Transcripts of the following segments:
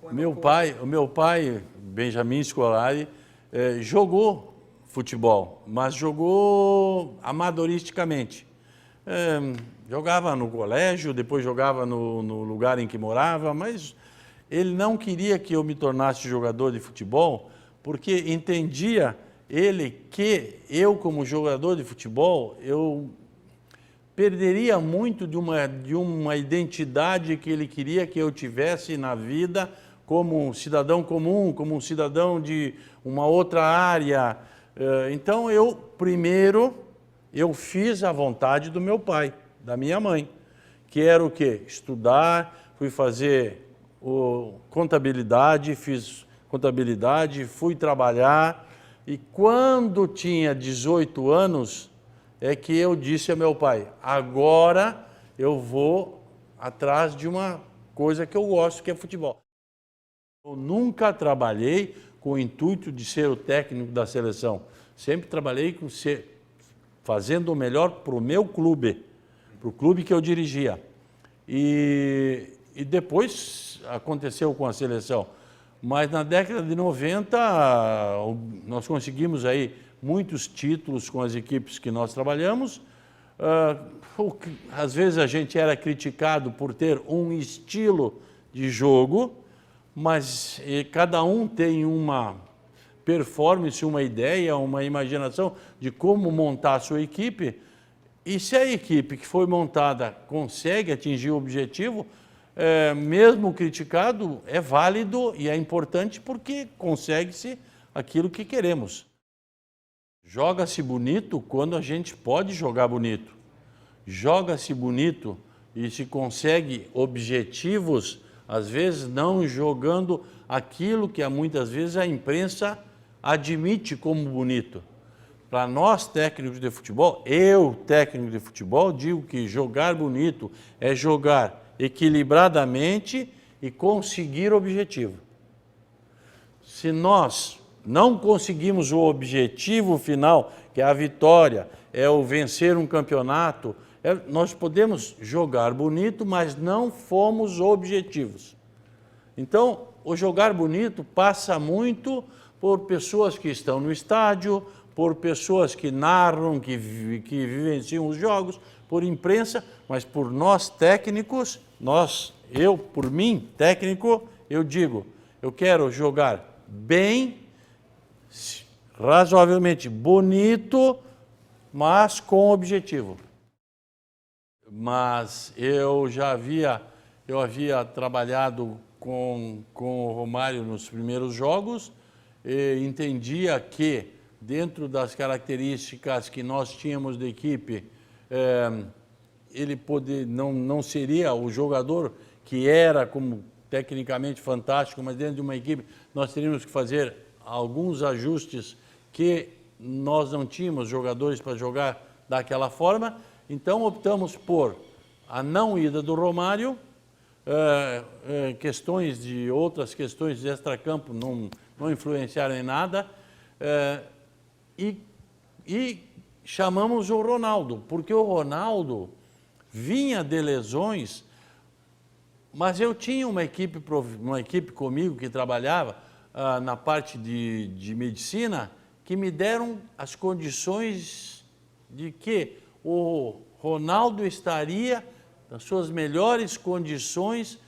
O meu pai, Benjamin Scolari, jogou futebol, mas jogou amadoristicamente. Jogava no colégio, depois jogava no lugar em que morava, mas ele não queria que eu me tornasse jogador de futebol, porque entendia ele que eu, como jogador de futebol, eu perderia muito de uma identidade que ele queria que eu tivesse na vida como um cidadão comum, como um cidadão de uma outra área. Então, eu fiz a vontade do meu pai, da minha mãe, que era o quê? Estudar, fui fazer contabilidade, fiz contabilidade, fui trabalhar, e quando tinha 18 anos, é que eu disse ao meu pai, agora eu vou atrás de uma coisa que eu gosto, que é futebol. Eu nunca trabalhei com o intuito de ser o técnico da seleção. Sempre trabalhei fazendo o melhor para o meu clube, para o clube que eu dirigia. E depois aconteceu com a seleção. Mas na década de 90, nós conseguimos aí muitos títulos com as equipes que nós trabalhamos. Às vezes a gente era criticado por ter um estilo de jogo, mas cada um tem uma performance, uma ideia, uma imaginação de como montar a sua equipe. E se a equipe que foi montada consegue atingir o objetivo, mesmo criticado, é válido e é importante porque consegue-se aquilo que queremos. Joga-se bonito quando a gente pode jogar bonito. Joga-se bonito e se consegue objetivos, às vezes não jogando aquilo que muitas vezes a imprensa admite como bonito. Para nós técnicos de futebol, técnico de futebol, digo que jogar bonito é jogar equilibradamente e conseguir o objetivo. Se nós não conseguimos o objetivo final, que é a vitória, é o vencer um campeonato, nós podemos jogar bonito, mas não fomos objetivos. Então, o jogar bonito passa muito por pessoas que estão no estádio, por pessoas que narram, que vivenciam os jogos, por imprensa, mas por nós técnicos, por mim, técnico, eu digo, eu quero jogar bem, razoavelmente bonito, mas com objetivo. Mas eu havia trabalhado com o Romário nos primeiros jogos e entendia que, dentro das características que nós tínhamos de equipe, ele não seria o jogador que era como tecnicamente fantástico, mas dentro de uma equipe nós teríamos que fazer alguns ajustes que nós não tínhamos jogadores para jogar daquela forma. Então optamos por a não ida do Romário, outras questões de extracampo não influenciaram em nada, e chamamos o Ronaldo, porque o Ronaldo vinha de lesões, mas eu tinha uma equipe comigo que trabalhava na parte de medicina, que me deram as condições de que o Ronaldo estaria nas suas melhores condições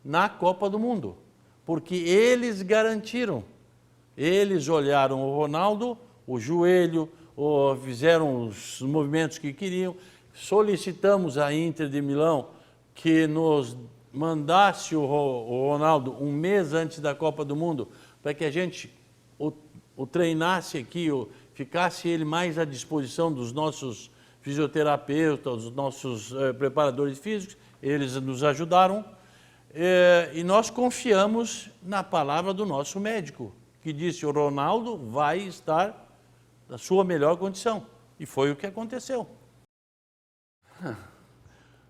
na Copa do Mundo, porque eles garantiram. Eles olharam o Ronaldo, o joelho, fizeram os movimentos que queriam. Solicitamos à Inter de Milão que nos mandasse o Ronaldo um mês antes da Copa do Mundo, para que a gente o treinasse aqui, ficasse ele mais à disposição dos nossos fisioterapeutas, dos nossos preparadores físicos. Eles nos ajudaram e nós confiamos na palavra do nosso médico, que disse: o Ronaldo vai estar na sua melhor condição. E foi o que aconteceu.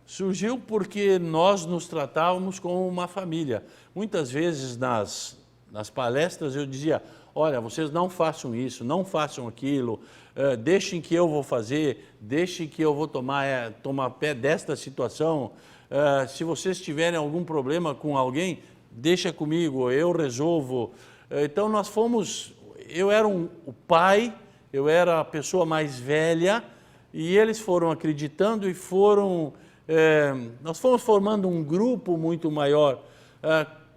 Surgiu porque nós nos tratávamos como uma família. Muitas vezes nas palestras eu dizia: olha, vocês não façam isso, não façam aquilo, deixem que eu vou fazer, deixem que eu vou tomar pé desta situação. Se vocês tiverem algum problema com alguém, deixa comigo, eu resolvo. Então nós fomos, eu era o pai, eu era a pessoa mais velha, e eles foram acreditando e foram, nós fomos formando um grupo muito maior.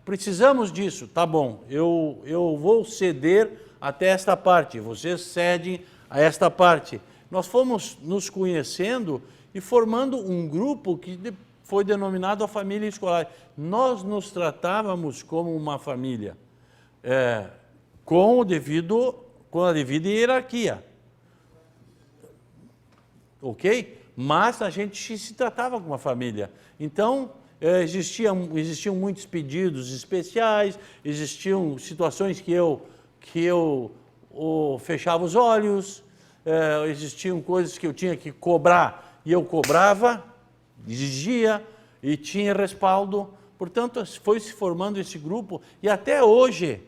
Precisamos disso, tá bom, eu vou ceder até esta parte, vocês cedem a esta parte. Nós fomos nos conhecendo e formando um grupo que foi denominado a família escolar. Nós nos tratávamos como uma família, com a devida hierarquia. Ok? Mas a gente se tratava como uma família. Então, existiam muitos pedidos especiais, existiam situações que eu fechava os olhos, existiam coisas que eu tinha que cobrar e eu cobrava, exigia e tinha respaldo. Portanto, foi se formando esse grupo e até hoje,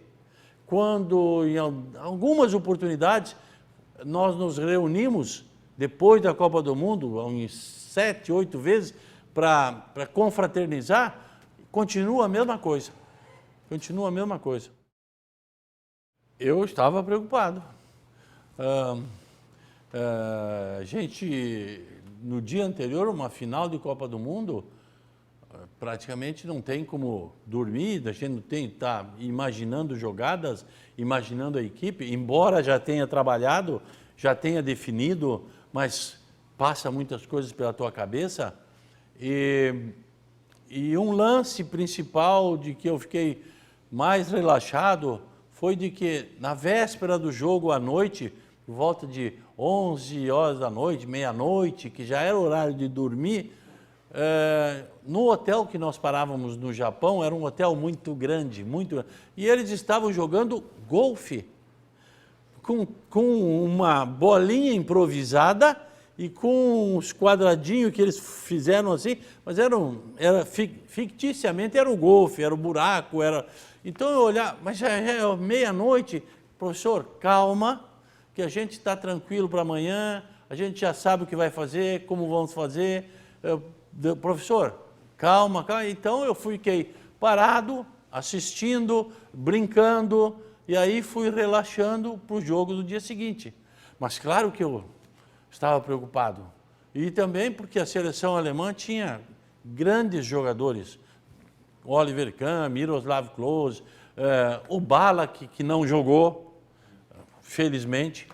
quando em algumas oportunidades nós nos reunimos depois da Copa do Mundo, uns 7, 8 vezes, para confraternizar, continua a mesma coisa. Continua a mesma coisa. Eu estava preocupado. A gente, no dia anterior, uma final de Copa do Mundo, praticamente não tem como dormir, a gente não tem que estar imaginando jogadas, imaginando a equipe, embora já tenha trabalhado, já tenha definido, mas passa muitas coisas pela tua cabeça. E um lance principal de que eu fiquei mais relaxado foi de que na véspera do jogo à noite, por volta de 11 horas da noite, meia-noite, que já era horário de dormir, no hotel que nós parávamos no Japão, era um hotel muito grande, e eles estavam jogando golfe com uma bolinha improvisada e com os quadradinhos que eles fizeram assim, mas ficticiamente era o golfe, era o buraco, Então eu olhava, mas já é meia-noite, professor, calma, que a gente está tranquilo para amanhã, a gente já sabe o que vai fazer, como vamos fazer. Professor, calma, calma. Então eu fiquei parado, assistindo, brincando, e aí fui relaxando para o jogo do dia seguinte. Mas claro que eu estava preocupado. E também porque a seleção alemã tinha grandes jogadores. Oliver Kahn, Miroslav Klose, o Ballack, que não jogou, felizmente,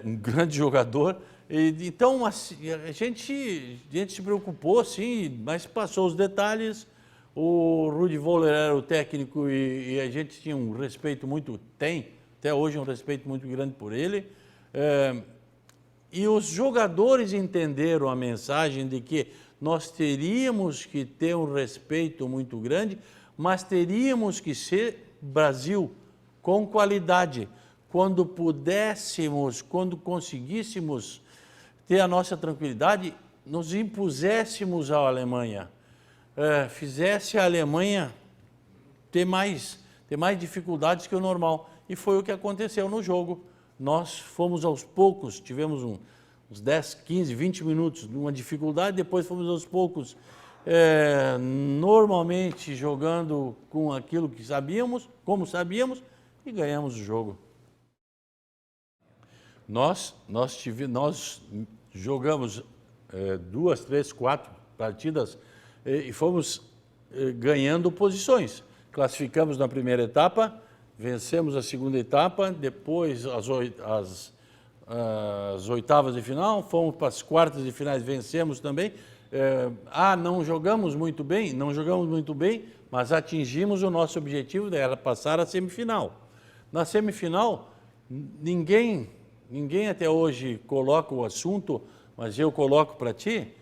um grande jogador. Então, assim, a gente se preocupou, sim, mas passou os detalhes. O Rudi Völler era o técnico e a gente tinha um respeito até hoje um respeito muito grande por ele. E os jogadores entenderam a mensagem de que nós teríamos que ter um respeito muito grande, mas teríamos que ser Brasil, com qualidade. Quando pudéssemos, quando conseguíssemos ter a nossa tranquilidade, nos impuséssemos à Alemanha, fizesse a Alemanha ter mais dificuldades que o normal. E foi o que aconteceu no jogo. Nós fomos aos poucos, tivemos uns 10, 15, 20 minutos de uma dificuldade, depois fomos aos poucos, normalmente jogando com aquilo que sabíamos, como sabíamos, e ganhamos o jogo. Nós jogamos 2, 3, 4 partidas e fomos ganhando posições. Classificamos na primeira etapa, vencemos a segunda etapa, depois as oitavas de final, fomos para as quartas de finais, vencemos também. Não jogamos muito bem, mas atingimos o nosso objetivo, era passar a semifinal. Na semifinal, ninguém até hoje coloca o assunto, mas eu coloco para ti,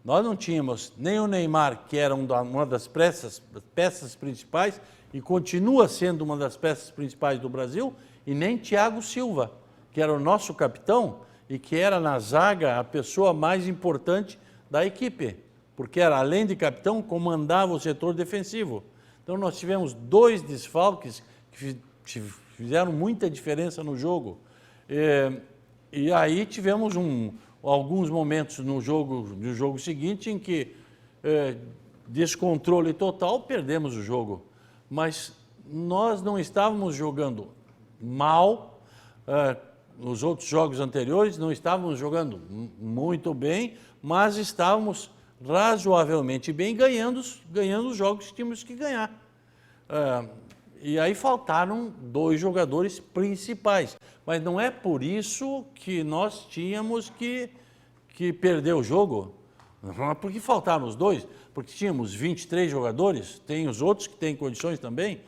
nós não tínhamos nem o Neymar, que era uma das peças principais, e continua sendo uma das peças principais do Brasil, e nem Thiago Silva, que era o nosso capitão e que era na zaga a pessoa mais importante da equipe, porque era, além de capitão, comandava o setor defensivo. Então nós tivemos 2 desfalques que fizeram muita diferença no jogo. E aí tivemos alguns momentos no jogo seguinte em que descontrole total, perdemos o jogo. Mas nós não estávamos jogando mal, nos outros jogos anteriores não estávamos jogando muito bem, mas estávamos razoavelmente bem ganhando os jogos que tínhamos que ganhar. E aí faltaram 2 jogadores principais, mas não é por isso que nós tínhamos que perder o jogo. Não é porque faltaram os 2, porque tínhamos 23 jogadores, tem os outros que têm condições também.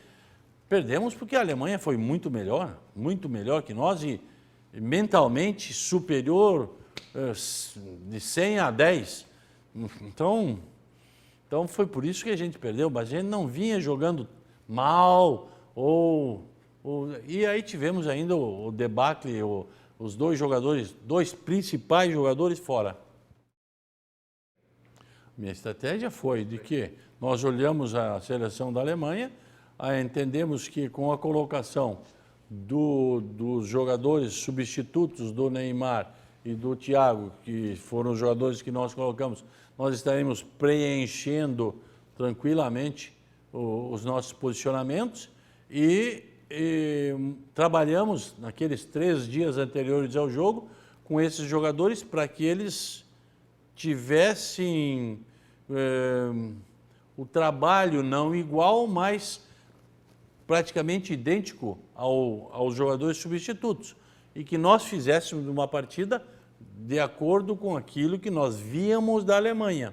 Perdemos porque a Alemanha foi muito melhor que nós e mentalmente superior de 100 a 10. Então foi por isso que a gente perdeu, mas a gente não vinha jogando mal, e aí tivemos ainda o debacle, os 2 jogadores, 2 principais jogadores fora. Minha estratégia foi de que nós olhamos a seleção da Alemanha, entendemos que com a colocação dos jogadores substitutos do Neymar e do Thiago, que foram os jogadores que nós colocamos, nós estaremos preenchendo tranquilamente os nossos posicionamentos e trabalhamos naqueles 3 dias anteriores ao jogo com esses jogadores para que eles tivessem o trabalho não igual, mas praticamente idêntico aos jogadores substitutos e que nós fizéssemos uma partida de acordo com aquilo que nós víamos da Alemanha.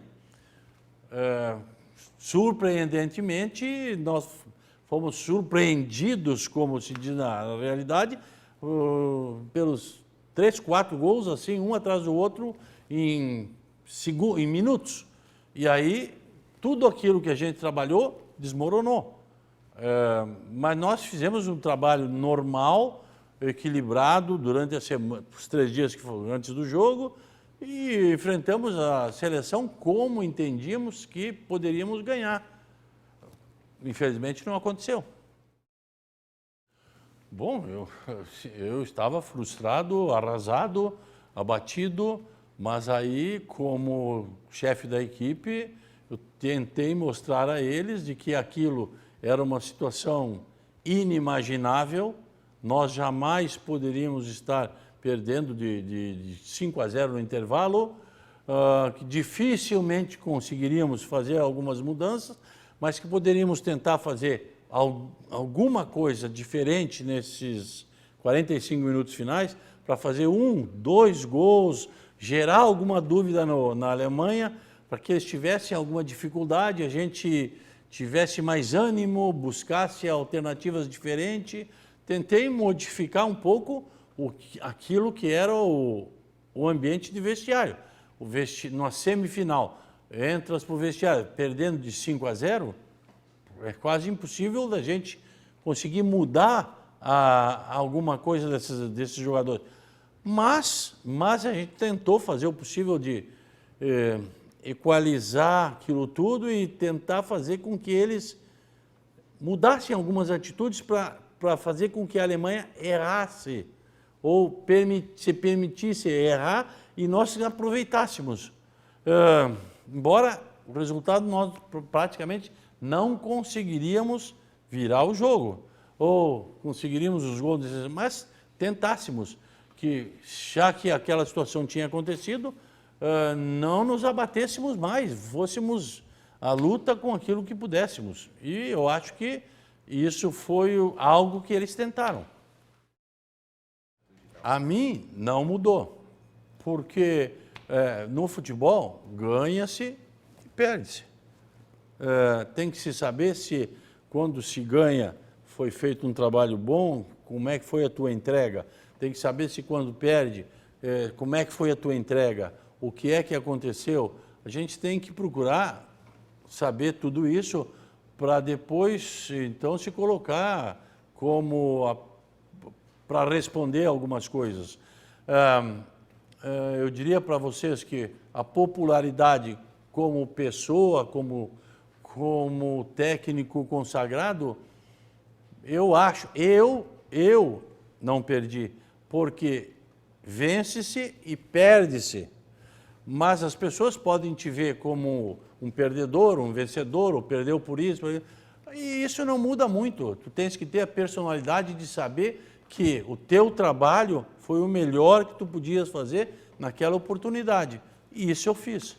Surpreendentemente, nós fomos surpreendidos, como se diz na realidade, pelos 3, 4 gols, assim, um atrás do outro, em minutos. E aí, tudo aquilo que a gente trabalhou desmoronou. Mas nós fizemos um trabalho normal, equilibrado, durante a semana, os 3 dias que foram antes do jogo, e enfrentamos a seleção como entendíamos que poderíamos ganhar. Infelizmente não aconteceu. Bom, eu estava frustrado, arrasado, abatido, mas aí, como chefe da equipe, eu tentei mostrar a eles de que aquilo era uma situação inimaginável, nós jamais poderíamos estar perdendo de 5 a 0 no intervalo, que dificilmente conseguiríamos fazer algumas mudanças, mas que poderíamos tentar fazer alguma coisa diferente nesses 45 minutos finais para fazer 1, 2 gols, gerar alguma dúvida na Alemanha, para que eles tivessem alguma dificuldade, a gente tivesse mais ânimo, buscasse alternativas diferentes. Tentei modificar um pouco aquilo que era o ambiente de vestiário. Na semifinal, entras para o vestiário perdendo de 5 a 0, é quase impossível da gente conseguir mudar alguma coisa desses jogadores. Mas a gente tentou fazer o possível de equalizar aquilo tudo e tentar fazer com que eles mudassem algumas atitudes para fazer com que a Alemanha errasse ou se permitisse errar e nós aproveitássemos. Embora o resultado nós praticamente não conseguiríamos virar o jogo ou conseguiríamos os gols, mas tentássemos que, já que aquela situação tinha acontecido, não nos abatêssemos mais, fôssemos à luta com aquilo que pudéssemos. E eu acho que isso foi algo que eles tentaram. A mim não mudou, porque no futebol ganha-se e perde-se. Tem que se saber se quando se ganha foi feito um trabalho bom, como é que foi a tua entrega. Tem que saber se quando perde, como é que foi a tua entrega, o que é que aconteceu. A gente tem que procurar saber tudo isso para depois, então, se colocar para responder algumas coisas. Eu diria para vocês que a popularidade como pessoa, como técnico consagrado, eu não perdi, porque vence-se e perde-se. mas as pessoas podem te ver como um perdedor, um vencedor, ou perdeu por isso. E isso não muda muito. Tu tens que ter a personalidade de saber que o teu trabalho foi o melhor que tu podias fazer naquela oportunidade. E isso eu fiz.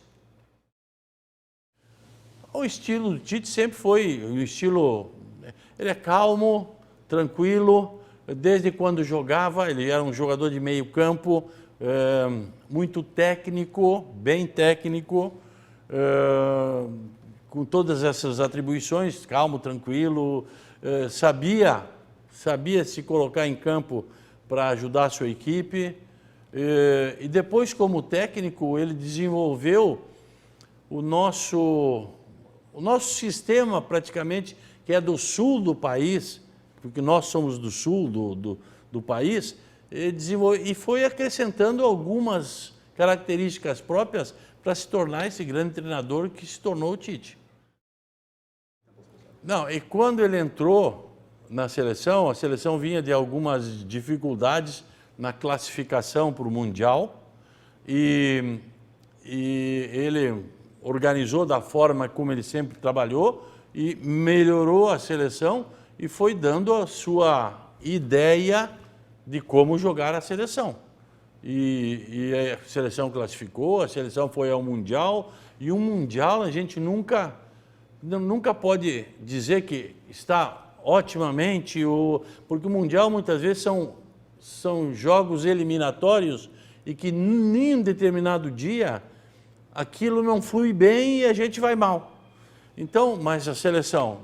O estilo do Tite sempre foi um estilo... Ele é calmo, tranquilo. Desde quando jogava, ele era um jogador de meio campo, muito técnico, bem técnico, com todas essas atribuições, calmo, tranquilo, sabia se colocar em campo para ajudar a sua equipe. E depois, como técnico, ele desenvolveu o nosso sistema, praticamente, que é do sul do país, porque nós somos do sul do país, e foi acrescentando algumas características próprias para se tornar esse grande treinador que se tornou o Tite. Não, e quando ele entrou na seleção, a seleção vinha de algumas dificuldades na classificação para o Mundial, e ele organizou da forma como ele sempre trabalhou e melhorou a seleção e foi dando a sua ideia de como jogar a seleção. E a seleção classificou, a seleção foi ao Mundial, e um Mundial a gente nunca pode dizer que está otimamente, porque o Mundial muitas vezes são jogos eliminatórios e que em um determinado dia aquilo não flui bem e a gente vai mal. Então, mas a seleção,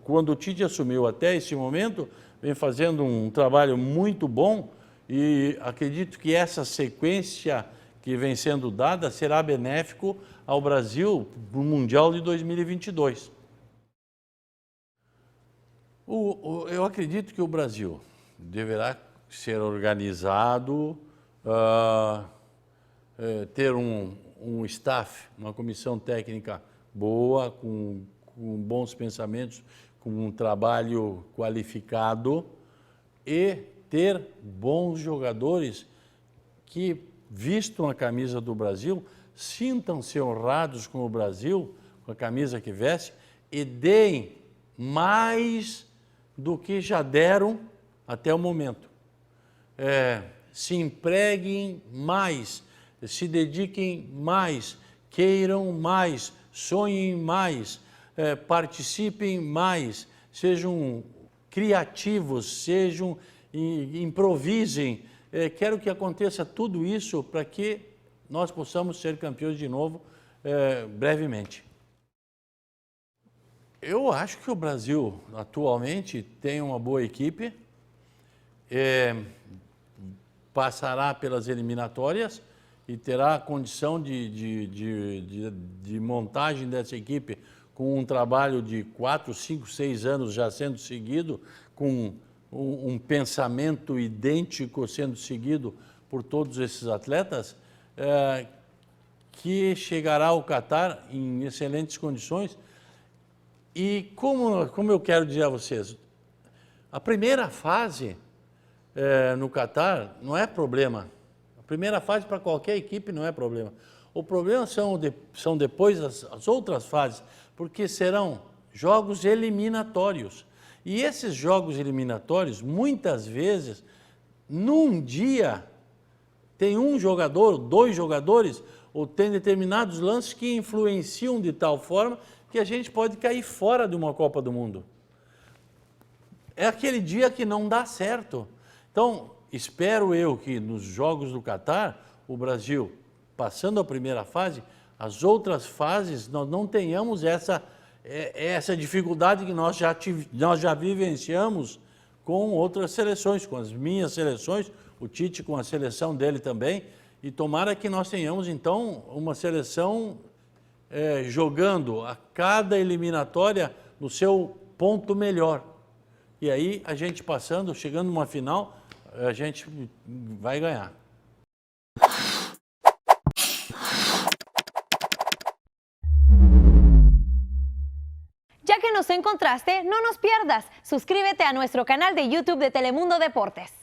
quando o Tite assumiu até esse momento, vem fazendo um trabalho muito bom e acredito que essa sequência que vem sendo dada será benéfico ao Brasil no Mundial de 2022. Eu acredito que o Brasil deverá ser organizado, ter um staff, uma comissão técnica boa, com bons pensamentos, com um trabalho qualificado e ter bons jogadores que vistam a camisa do Brasil, sintam-se honrados com o Brasil, com a camisa que veste e deem mais do que já deram até o momento. Se empreguem mais, se dediquem mais, queiram mais, sonhem mais, participem mais, sejam criativos, improvisem. Quero que aconteça tudo isso para que nós possamos ser campeões de novo brevemente. Eu acho que o Brasil atualmente tem uma boa equipe, passará pelas eliminatórias e terá a condição de montagem dessa equipe com um trabalho de 4, 5, 6 anos já sendo seguido, com um pensamento idêntico sendo seguido por todos esses atletas, que chegará ao Catar em excelentes condições. E como eu quero dizer a vocês, a primeira fase no Catar não é problema. A primeira fase para qualquer equipe não é problema. O problema são depois as outras fases, porque serão jogos eliminatórios. E esses jogos eliminatórios, muitas vezes, num dia, tem um jogador, 2 jogadores, ou tem determinados lances que influenciam de tal forma que a gente pode cair fora de uma Copa do Mundo. É aquele dia que não dá certo. Então, espero eu que nos Jogos do Catar, o Brasil, passando a primeira fase, as outras fases nós não tenhamos essa dificuldade que nós já vivenciamos com outras seleções, com as minhas seleções, o Tite com a seleção dele também, e tomara que nós tenhamos então uma seleção jogando a cada eliminatória no seu ponto melhor. E aí a gente passando, chegando numa final, a gente vai ganhar. Ya que nos encontraste, no nos pierdas. Suscríbete a nuestro canal de YouTube de Telemundo Deportes.